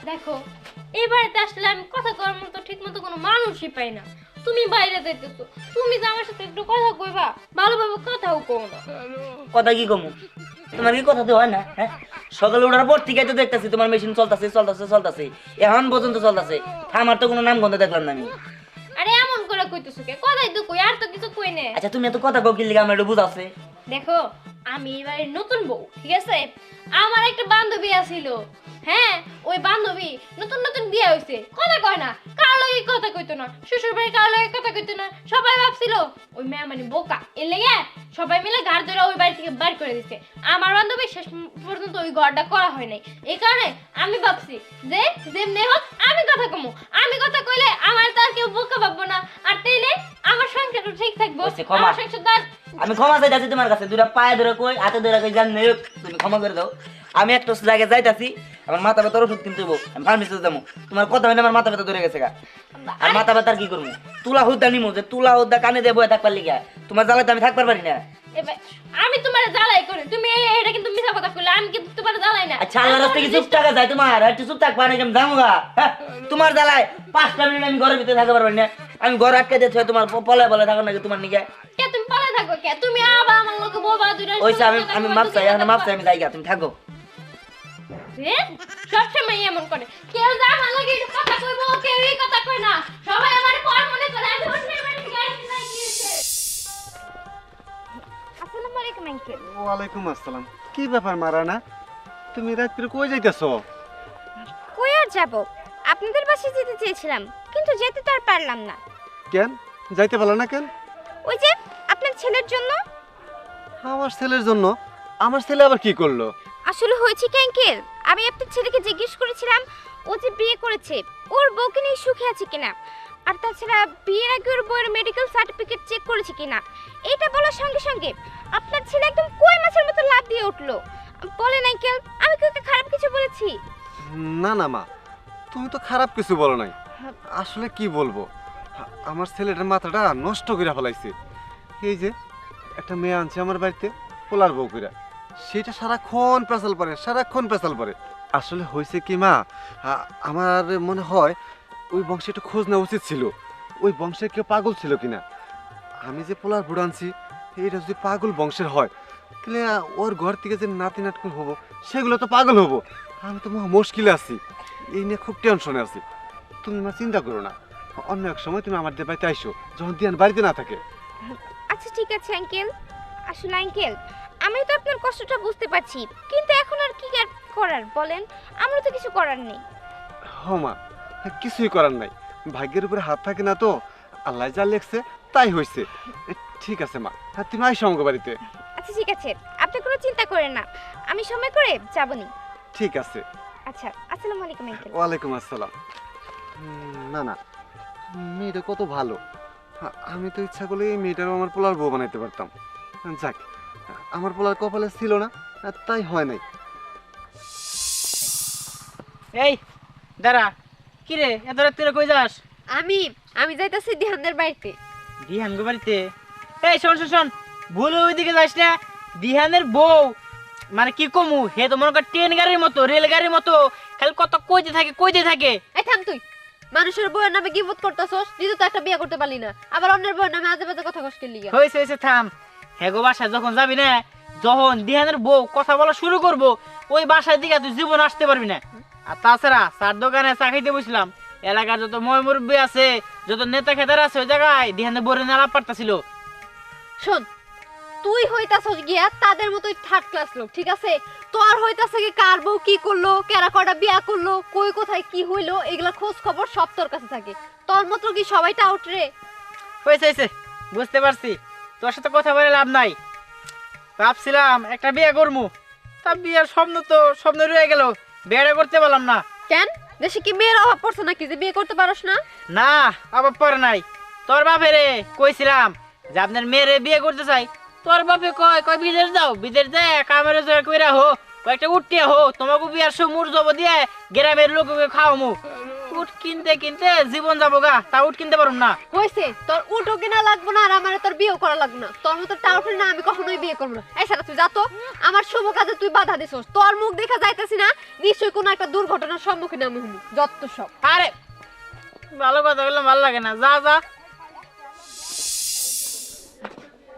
দেখো এই বাড়িতে আসলে আমি কথা করার মতো ঠিক মতো কোনো মানুষই পাই না। তুমি বাইরে যাইতেছো, তুমি যে আমার সাথে একটু কথা কইবা, ভালোভাবে কথাও কও না। কথা কি কমু? তোমার কি কথাতে হয় না? হ্যাঁ, সকালে ওঠার পর থেকে তো দেখতেছি তোমার মেশিন চলতেছে এখন পর্যন্ত চলতেছে, থামার তো কোনো নাম গন্ধ দেখলাম না আমি। আরে এমন করে কইতেছো কে? কথাই তো কই, আর তো কিছু কই না। আচ্ছা তুমি এত কথা কও কি লিগা? আমার একটু বুঝাচ্ছে। দেখো আমি এবারে নতুন বউ, ঠিক আছে? আমার একটা বান্ধবী আছিল, হ্যাঁ, ওই বান্ধবী নতুন নতুন বিয়ে হইছে, কথা কয় না, কার লগে কথা কইতো না, শ্বশুর বাড়ি কার লগে কথা কইতো না। সবাই ভাবছিল ওই মেয়ে মানে বোকা, এর লেগে সবাই মিলে ঘাড় ধরে ওই বাড়ি থেকে বের করে দিছে। আমার বান্ধবী শেষ পর্যন্ত ওই ঘরটা করা হয় নাই। এই কারণে আমি ভাবছি যে যেমনি হোক আমি কথা কমু, আমি কথা কইলে আমার তো আর কেউ বোকা ভাববো না, আর তাইলে আমার সংসারও ঠিক থাকবো। আমার সংসার আমি ক্ষমা চাইতাছি তোমার কাছে, দুটা পায়ে ধরে কই, হাতে ধরে কই, জান তুমি ক্ষমা করে দাও। আমি একটা জায়গায় যাইতাছি, আমার মাথা ব্যথার ওষুধ কিনতে হইব, আমি ফার্মেসিতে যাবো। তোমার কথা হইলে আমার মাথা ব্যথা ধরে গেছে গা। আর মাথা ব্যথার কি করবো? তুলা হুদ্দা নিমু, যে তুলা হুদ্দা কানে দিয়ে বয়ে থাকবার লিগা। তোমার জ্বালাতে আমি থাকবার পারি না। এবার আমি তোমার জ্বালাই করি, তুমি এটা কিন্তু মিছা কথা কইলে, আমি কিন্তু তোমার জ্বালাই না। আচ্ছা আল্লাহর রাস্তায় কি চুপ থাকা যায় তোমার? একটু চুপ থাকবা না, আমি যাবো গা। হ্যাঁ, তোমার জ্বালায় 5টা মিনিট আমি ঘরের ভিতরে থাকতে পারবো না। আমি ঘর আটকে দিয়েছি, তোমার পলে থাকো নাকি তোমার নিকে? কে তুমি পালা থাকো কে? তুমি আবার আমার লোকে বলবা দুইটা। ওইসে আমি মাপ চাই, এখন মাপ চাই, আমি যাই গা, তুমি থাকো। সব সময় এমন করে, কেউ যা আমার লগে একটু কথা কইবো, কেউ এই কথা কই না, সবাই আমার পর মনে করে। আমি হোস্টেল বাড়ি থেকে আসছি না গিয়েছে। আসসালামু আলাইকুম আঙ্কেল। ওয়ালাইকুম আসসালাম। কি ব্যাপার মারানা, তুমি রাত্রে কই যাইতেছো? কই আর যাব, আপনাদের বাসায় যেতে চেয়েছিলাম কিন্তু যেতে তো আর পারলাম না। কেন যাইতে পারলা না কেন? ওই যে আপনার ছেলের জন্য। আমার ছেলের জন্য? আমার ছেলে আবার কি করলো? আসলে হয়েছে কি আঙ্কেল, আমি আপনার ছেলেকে জিজ্ঞেস করেছিলাম ও যে বিয়ে করেছে ওর বউকে নিয়ে সুখে আছে কিনা, আর তাছাড়া বিয়ের আগে ওর বউয়ের মেডিকেল সার্টিফিকেট চেক করেছে কিনা। এটা বলার সঙ্গে সঙ্গে আপনার ছেলে একদম কই মাছের মতো লাফ দিয়ে উঠলো। বলেন আঙ্কেল, আমি কি ওকে খারাপ কিছু বলেছি? না না মা, তুমি তো খারাপ কিছু বলো নাই। আসলে কি বলবো, আমার ছেলেটার মাথাটা নষ্ট করে ফেলাইছে। এই যে একটা মেয়ে আনছে আমার বাড়িতে পোলার বউ কইরা, সেটা সারাক্ষণ পেঁচাল পরে। আসলে হয়েছে কি মা, আমার মনে হয় ওই বংশে একটু খোঁজ নেওয়া উচিত ছিল, ওই বংশের কেউ পাগল ছিল কিনা। আমি যে পোলার বুড়ো আনছি, এটা যদি পাগল বংশের হয় তাহলে ওর ঘর থেকে যে নাতি নাটকুন হবো সেগুলো তো পাগল হবো। আমি তো মহা মুশকিলে আছি, এই নিয়ে খুব টেনশনে আছি। তুমি মা চিন্তা করো না, অন্য এক সময় তুমি আমার বাড়িতে আইসো যখন দিয়ান বাড়িতে না থাকে। আচ্ছা ঠিক আছে আঙ্কেল। আসলে আঙ্কেল আমি তো আপনার কষ্টটা বুঝতে পারছি, কিন্তু এখন আর কি আর করার বলেন, আমরা তো কিছু করার নেই। হ মা, কিছুই করার নাই, ভাগ্যের উপরে হাত থাকে না তো, আল্লাহ যা লেখছে তাই হয়েছে। ঠিক আছে মা, তুমি আইসো আমাকে বাড়িতে। আচ্ছা ঠিক আছে, আপনি কোনো চিন্তা করেন না, আমি সময় করে যাবনি। ঠিক আছে। আচ্ছা, আসসালামু আলাইকুম আঙ্কেল। ওয়ালাইকুম আসসালাম। না না, মেয়েটা কত ভালো, আমি তো ইচ্ছা করলে এই মেয়েটারও আমার পোলার বউ বানাইতে পারতাম। যাক, আমার পোলার কপালে ছিল না, তাই হয় নাই। এই দাঁড়া, কি রে এত রাত্রে কই যাস? আমি যাইতাছি দিহানদের বাড়িতে। দিহান গো বাড়িতে? এই শোন শোন শোন, ভুল ওইদিকে যাস না। দিহানের বউ মানে কি কমু, হে তো মনে কর ট্রেন গাড়ির মতো, রেল গাড়ির মতো, খালি কত কইতে থাকে। এই থাম তুই, মানুষের বউয়ের নামে গিবত করতেছস, নিজে তো একটা বিয়ে করতে পারলি না, আবার অন্যের বউয়ের নামে আজে বাজে কথা কষ্ট লিগা। হয়েছে থাম। হে গো বাসায় যখন যাবি না, যখন দিহানের বউ কথা বলা শুরু করবো, ওই বাসার দিকে তুই জীবন আসতে পারবি না। আর তাছাড়া চার দোকানে চা খাইতে বসলাম, এলাকার যত ময় মুরব্বী আছে, যত নেতা খেতার আছে, ওই জায়গায় দিহানের বউরে নাড়া পারতাছিল। শোন, তুই হইতাছস গিয়া তাদের মতোই থার্ড ক্লাস লোক, ঠিক আছে? তোর হইতাছে কি কার বউ কি করলো, কেরা কটা বিয়া করলো, কই কোথায় কি হইলো, এগুলা খোঁজ খবর সব তোর কাছে থাকে। তোর মতো কি সবাইটা আউট রে? হয়েছে বুঝতে পারছি, তোর সাথে কথা বলে লাভ নাই। ভাবছিলাম একটা বিয়ে করবো, তা বিয়ের স্বপ্ন রয়ে গেল, বিয়েটা করতে পারলাম না। কেন, দেশে কি মেয়ের অভাব পড়ছে নাকি যে বিয়ে করতে পারস না? না, অভাব পড়ে নাই। তোর বাপেরে কইছিলাম যে আপনার মেয়েরে বিয়ে করতে চাই, তোর বাপে কয় বিদেশ যাও, বিদেশ যায় কামের কইরা হো, কয়েকটা উঠিয়া হো, তোমাকে বিয়ার সমুর জব দিয়ে গ্রামের লোককে খাওয়ামু। উট কিনতে কিনতে জীবন যাবো গা, তা উট কিনতে পারুম না। হয়েছে, তোর উঠো কিনা লাগবো না আর আমার তোর বিয়ে করা লাগবে না। তোর মতো টাউফের না আমি কখনোই বিয়ে করবো না। এই সারা তুই যা তো, আমার শুভ কাজে তুই বাধা দিছস। তোর মুখ দেখা যাইতেছি না, নিশ্চয়ই কোনো একটা দুর্ঘটনার সম্মুখীন আমি হইনি। যত সব। আরে ভালো কথা বললাম, ভালো লাগে না, যা যা।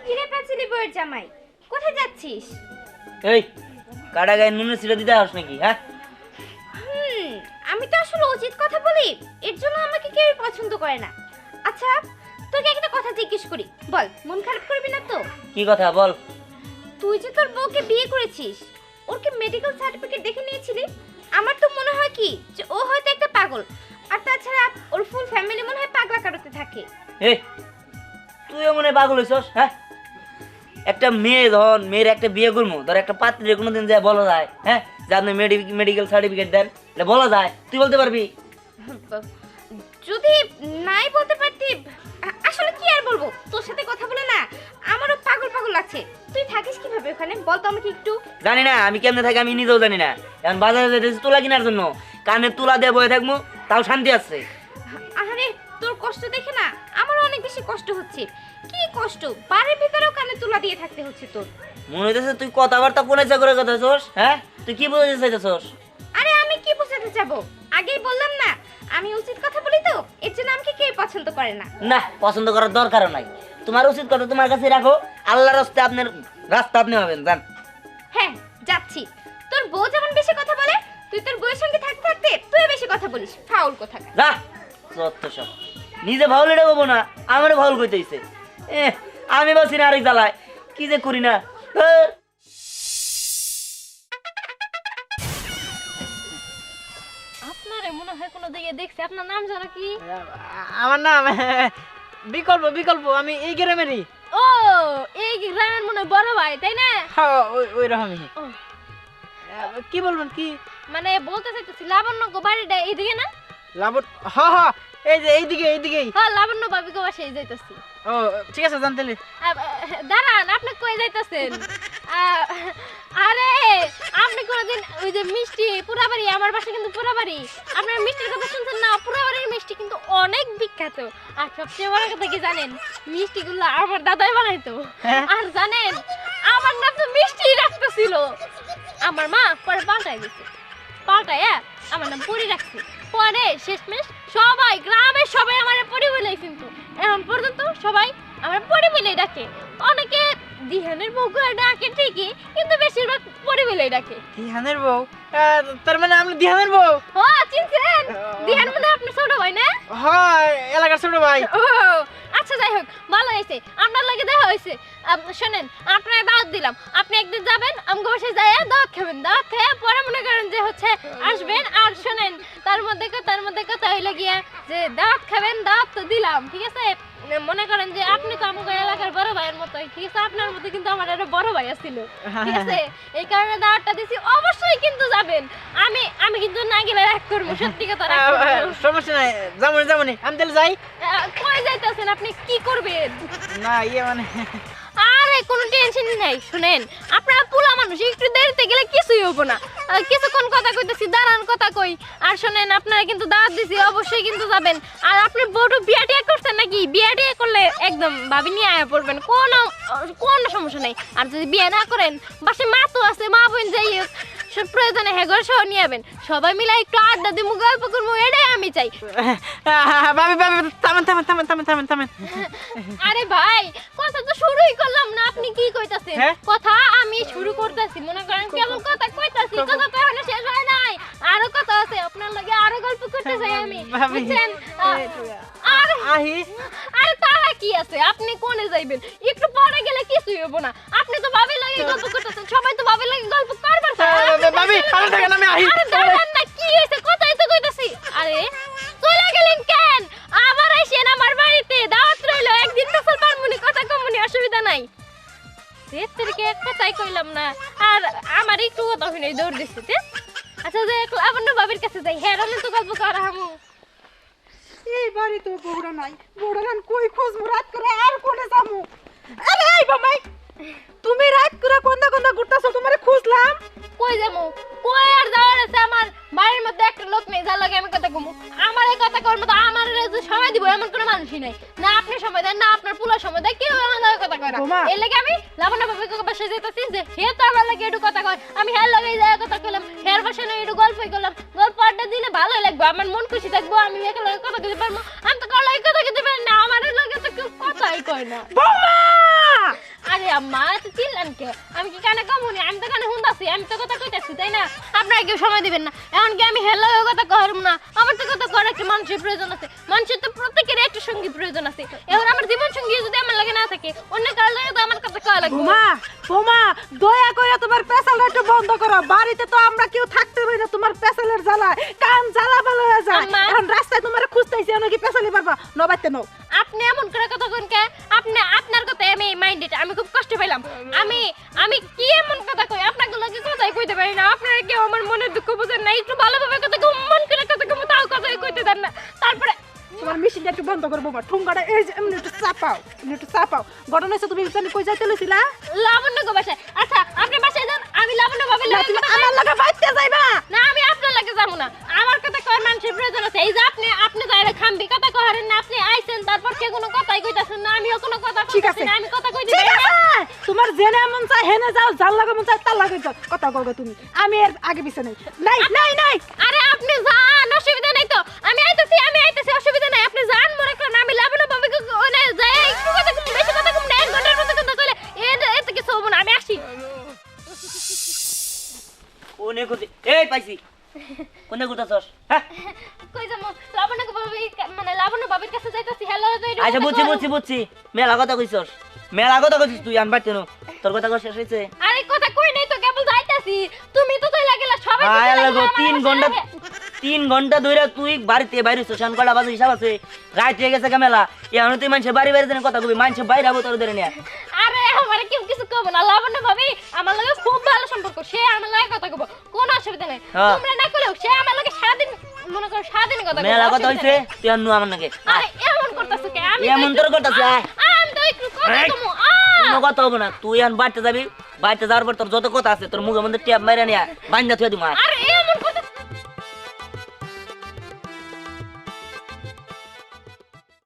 কিরে পাঁচিলি বউয়ের জামাই, কোথায় যাচ্ছিস? এই কাটা গায়ে নুনের ছিটা দিতে আস নাকি? হ্যাঁ, আমি তো আসলে উচিত কথা বলি, এর জন্য আমাকে কেউ পছন্দ করে না। আচ্ছা তোকে একটা কথা জিজ্ঞেস করি, বল, মন খারাপ করবি না তো? কি কথা বল। তুই যে তোর বউকে বিয়ে করেছিস, ওর কি মেডিকেল সার্টিফিকেট দেখে নিয়েছিলি? আমার তো মনে হয় কি যে ও হয়তো একটা পাগল, আর তাছাড়া ওর ফুল ফ্যামিলি মনে হয় পাগলা কারোতে থাকে। এই তুইও মনে হয় পাগল হইছস? হ্যাঁ, একটা মেয়ে ধর, মেয়ের একটা বিয়ে করবো, ধর একটা পাত্রীর কোনোদিন যায় বলা যায়? হ্যাঁ, যে আপনি মেডিকেল সার্টিফিকেট দেন, এটা বলা যায়? তুই বলতে পারবি? যদি নাই বলতে পারতি, আসলে কি আর বলবো, তোর সাথে কথা বলে না আমারও পাগল পাগল লাগছে। তুই থাকিস কিভাবে ওখানে বল তো আমাকে একটু। জানি না আমি কেমনে থাকি, আমি নিজেও জানি না। এখন বাজারে যেতেছি তুলা কেনার জন্য, কানে তুলা দিয়ে বয়ে থাকবো, তাও শান্তি আছে? আরে তোর কষ্ট দেখে না আমারও অনেক বেশি কষ্ট হচ্ছে। কি কষ্ট, বাড়ির ভিতরেও কানে তুলা দিয়ে থাকতে হচ্ছে তোর। মনে হইতেছে তুই কথাবার্তা কোন ইচ্ছা করে কথা হইছস? হ্যাঁ, তুই কি বলতে চাইতেছস? আরে আমি কি বুঝাতে যাবো, আগেই বললাম না আমি উচিত কথা বলি তো, এর জন্য আমাকে কেউ পছন্দ করে না। না, পছন্দ করার দরকারও নাই। তোমার উচিত কথা তোমার কাছে রাখো, আল্লাহর রাস্তায় আপনার রাস্তা আপনি হবেন, জান। হ্যাঁ যাচ্ছি। তোর বউ যেমন বেশি কথা বলে, তুই তোর বউয়ের সঙ্গে থাকতে থাকতে তুই বেশি কথা বলিস, ফাউল কথা। যা যত সব, নিজে ভাউল এটা বলবো না, আমার ভাউল কইতেইছে। আমি বলছি না আরেক জ্বালায় কি যে করি না। আপনারে মনে হয় কোনো দিকে দেখছি। আপনার নাম জানো কি? আমার নাম বিকল্প, বিকল্প, আমি এই গ্রামেরই। ও, এই গ্রামের মনে হয় বড় ভাই, তাই না? হ্যাঁ, ওই রকমই। ও, কি বলবেন কি? মানে বলতে চাইতেছি লাবণ্য গো বাড়িটা এইদিকে না? লাবট, হ্যাঁ হ্যাঁ, এই যে এইদিকে, এইদিকেই। হ্যাঁ, লাবণ্য ভাবি গো বাসায় যাইতেছি। ও ঠিক আছে, জানতেলি। দাঁড়ান, আপনি কই যাইতেছেন? আরে আপনি কোনদিন ওই যে মিষ্টি পুরাবাড়ি, আমার বাসা কিন্তু পুরাবাড়ি, আপনার মিষ্টির কথা শুনছেন না? পুরাবাড়ির মিষ্টি কিন্তু অনেক বিখ্যাত। আর সবচেয়ে বড় কথা কি জানেন? মিষ্টিগুলো আমার দাদাই বানাইতো। আর জানেন আমার নাম তো মিষ্টি রাখতেছিল, আমার মা পরে পাল্টাই দিছে। পাল্টায় আমার নাম পরি রাখছে। পরে শেষমেশ সবাই গ্রামের সবাই আমার পরি বলেই, কিন্তু এখন পর্যন্ত সবাই আমার পরি বলেই ডাকে। অনেকে দিহানের বউ করে ডাকে ঠিকই, কিন্তু বেশিরভাগ পরি বলেই ডাকে। দিহানের বউ? তার মানে আপনি দিহানের বউ? ও চিনছেন? দিহান মানে আপনি ছোট ভাই না? হ্যাঁ, এলাকার ছোট ভাই। ও আচ্ছা, যাই হোক, ভালো হয়েছে আপনার লাগে দেখা হয়েছে। শোনেন, আপনার দাওয়াত দিলাম, আপনি একদিন যাবেন আমগো বাসায় যায় দাওয়াত খাবেন, দাওয়াত খেয়ে পরে মনে করেন যে হচ্ছে আসবেন। আর শোনেন, তার মধ্যে কথা হইলে গিয়া যে দাওয়াত খাবেন, দাওয়াত তো দিলাম, ঠিক আছে? মনে করেন যে আপনি তো আমাকে এলাকার বড় ভাইয়ের মতো, ঠিক আছে? আপনার মধ্যে কিন্তু আমার একটা বড় ভাই ছিল, ঠিক আছে? এই কারণে দাওয়াতটা দিছি, অবশ্যই কিন্তু যাবেন। আমি কিন্তু না গেলে রাগ করবো, সত্যি কথা রাগ করবো। সমস্যা নাই, যেমন আমি তাহলে যাই। কই যাইতেছেন আপনি? কি করবেন? না ইয়ে মানে, আরে কোনো টেনশন নাই। শুনেন, আপনারা পোলা মানুষ, একটু দেরিতে গেলে কিছুই হবো না। কিছুক্ষণ কথা কইতেছি, দাঁড়ান কথা কই। আর শুনেন, আপনারা কিন্তু দাওয়াত দিছি, অবশ্যই কিন্তু যাবেন। আর আপনি বড় বিয়া টিয়া করছেন নাকি? বিয়া টিয়া করলে একদম ভাবি নিয়ে আয়া পড়বেন, কোনো সমস্যা নাই। আর যদি বিয়ে না করেন, বাসে মা তো আছে, মা বোন যাই হোক, সব প্রয়োজনে হেগর সহ নিয়ে যাবেন। সবাই মিলে একটু আড্ডা দিমু, গল্প করবো, এটাই আমি চাই। ভাবি ভাবি, থামেন থামেন থামেন থামেন থামেন থামেন। আরে ভাই, কথা তো শুরুই করলাম না, আপনি কি কইতাছেন? হ্যাঁ? কথা আমি শুরু করতেছি, মনে করেন কেমন কথা কইতাছি, কথা তো এখনো শেষ হয় নাই, আরো কথা আছে। আপনার লাগে আরো গল্প করতে চাই আমি, ভাবি। বুঝছেন? আহি, আরে তাহলে কি আছে, আপনি কোনে যাইবেন? একটু পরে গেলে কিছুই হবো না। আপনি তো ভাবি লাগে গল্প করতেছেন, সবাই তো ভাবি লাগে গল্প করবার চায়। ভাবি, আরে দেখেন আমি আহি। আরে দাঁড়ান না, কি হইছে? কথাই তো কইতাছি। আরে চলে গেলেন কেন? আবার আইসেন আমার বাড়িতে, দাওয়াত রইলো, একদিন তো চল পারমুনি, কথা কমুনি, অসুবিধা নাই। সেটাকে এক কথাই কইলাম না, আর আমার একটু কথা হইনি, দৌড় দিচ্ছে। আচ্ছা, যে লাবণ্য বাবির কাছে যাই, হ্যাঁ রানে তো গল্প করা হামু। এই বাড়ি তো বউড়া নাই, বউড়া গান কই খোঁজমু রাত করে, আর কোনে যামু? আরে এই বামাই, তুমি রাত করে কোনটা কোনটা ঘুরতাছো, তোমারে খুঁজলাম। কই যামু? কই আর যাওয়ার আছে আমার? বাড়ির মধ্যে একটা লোক নেই যার লাগে আমি কথা কমু আমার এই কথা কর মতো আমার যে সময় দিব এমন কোনো মানুষই নাই না আপনি সময় দেন না আপনার পুলা সময় দেয় কেউ আমার লাগে কথা কয় না বোমা। এর লাগে আমি লাবণ্য ভাবিকে বাসায় যেতেছি যে হে তো আমার লাগে একটু কথা কয় আমি হের লাগে যায় কথা কইলাম হের বাসায় না একটু গল্পই করলাম গল্প আড্ডা দিলে ভালোই লাগবে আমার মন খুশি থাকবো আমি একা লাগে কথা কইতে পারবো আমি তো কার লাগে কথা কইতে পারি না আমার লাগে তো কেউ কথাই কয় না বৌমা আরে আম্মা তো চিল্লান কে আমি কি কানে কমুনি আমি তো কানে হুন্দাছি আমি তো কথা কইতাছি তাই না আপনারা কেউ সময় দিবেন না এখন কি আমি হেলো কথা কইরম না আমার তো কথা করার একটা মানুষের প্রয়োজন আছে মানুষের তো প্রত্যেকের একটা সঙ্গী প্রয়োজন আছে এখন আমার জীবন সঙ্গী যদি আমার লাগে না থাকে অন্য কারো লাগে তো আমার কথা কয়া লাগবে বোমা বোমা দয়া করে তোমার পেছালটা একটু বন্ধ করো বাড়িতে তো আমরা কেউ থাকতে পারি না তোমার পেছালের জ্বালায় কান জ্বালা ভালো হয়ে যায় আম্মা। এখন রাস্তায় তোমার খুঁজতেছি নাকি পেছালি পারবা নবাইতে নাও আপনি এমন করে কথা কোন কে আপনি আপনার কথা আমি মাইন্ডেড আমি খুব কষ্ট পেলাম আমি কি এমন কথা কই আপনাকে লাগে কথাই কইতে পারি না আপনারা কেউ আমার মনের দুঃখ বুঝেন না একটু ভালোভাবে কথা কই মন করে কথা কই তাও কথাই কইতে দেন না তারপরে তোমার মেশিনটা একটু বন্ধ করো বোমা ঠুঙ্গাটা এই যে এমনি একটু চাপাও ঘটনা হচ্ছে তুমি জানি কই যাইতে লইছিলা লাবণ্য গো বাসায় আচ্ছা আপনি বাসায় যান আমি লাবণ্য ভাবি না, তুমি আমার লাগে বাইতে যাইবা না আমি আপনার লাগে যাবো না আমার কথা কয় মানুষের প্রয়োজন আছে এই যে আপনি দাঁড়ে খামবি কথা কহারেন না আপনি আইছেন তারপর কে কোনো কথাই কইতাছেন না আমিও কোনো কথা ঠিক কইতাছি আছে না আমি কথা কইতে ঠিক পারি না আছে তোমার জেনে মন চাই হেনে যাও যার লাগে মন চাই তার লাগে যাও কথা কও গো তুমি আমি এর আগে পিছে নাই আরে আপনি যান অসুবিধা নাই তো আমি আইতাছি অসুবিধা নাই আপনি যান মনে করেন আমি লাবণ্য ভাবিকে ওনে যাই একটু কথা কম বেশি কথা কম না 1 ঘন্টার মতো কথা কইলে এত কিছু হবো না আমি আসি কোনে খুঁজে এই পাইছি কোনে ঘুরতাছস হ্যাঁ কই যাবো লাবণ্য ভাবি মানে লাবণ্য ভাবির কাছে যাইতাছি হ্যালো তো একটু আচ্ছা কথা বুঝছি কও। মেলা কথা কইছস তুই আনবার তেনো তোর কথা কই শেষ হইছে আরে কথা কই নাই তো কেবল যাইতাছি তুমি তো তাই লাগলা সবাই আয় তো লাগো লাগলা, আমার 3 ঘন্টা বাসায় 3 ঘন্টা ধরে তুই বাড়িতে বাইরে স্টেশন কলা বাজে হিসাব আছে রাত হয়ে গেছে মেলা এখন তুই মানুষের বাড়ি বাইরে দেন কথা কবি মানুষের বাইরে আবো তোর ধরে নিয়ে আরে আমার কেউ কিছু কব না লাবণ্য ভাবি আমার লাগে খুব ভালো সম্পর্ক সে আমার লাগে কথা কব কোনো অসুবিধা নাই হ্যাঁ। তোমরা না করেও সে আমার লাগে সারাদিন মনে করো সারাদিন কথা কব মেলা কথা হইছে তুই আনু আমার নাকি আরে এমন করতাছ কে আমি এমন তোর করতাছি, আয়। আমি তো একটু কথা এই। কমু কোনো কথা হবে না তুই আন বাড়িতে যাবি বাড়িতে যাওয়ার পর তোর যত কথা আছে তোর মুখের মধ্যে টেপ মাইরা নিয়ে বান্ধা থুয়ে দিমা আরে এমন